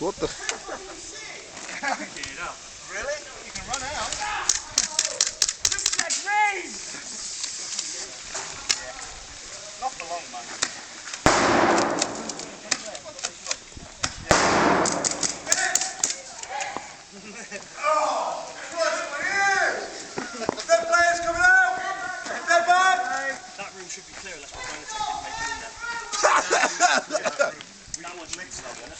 What the? Really? You can run out. Just like me! Yeah. Not for long, man. Oh! Clutch my ears! Dead players coming out! Dead back! That room should be clear unless we're trying to take it and make it in there. That one should be clear, isn't it?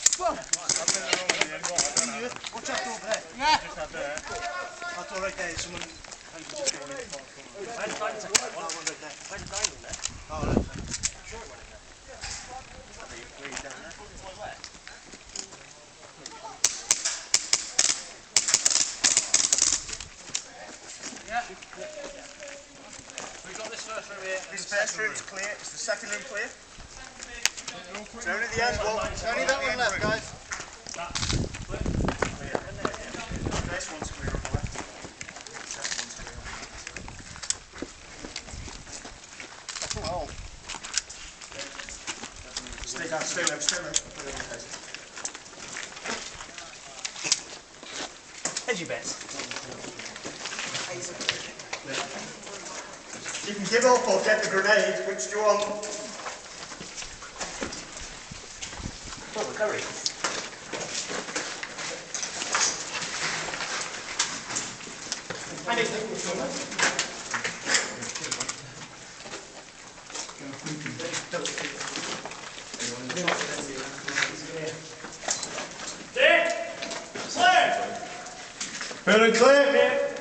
Watch out over there. Yeah. That's all right there. Someone just going in the far corner. Where's the dining section? One right there. Where's the dining in there? Oh, right there. I'm sure it went in there. Way down there. Yeah. We've got this first room here. This first room's clear. Is the second room clear? It's only the end one. It's only that one left, guys. This one's clear on the left. Second one's clear on the left. Oh. Stay down, stay low, stay low. Put it in your face. Hedgy bits. You can give up or get the grenade. Which do you want? Oh, the curry. I didn't think it was coming. Clear! Clear! Clear!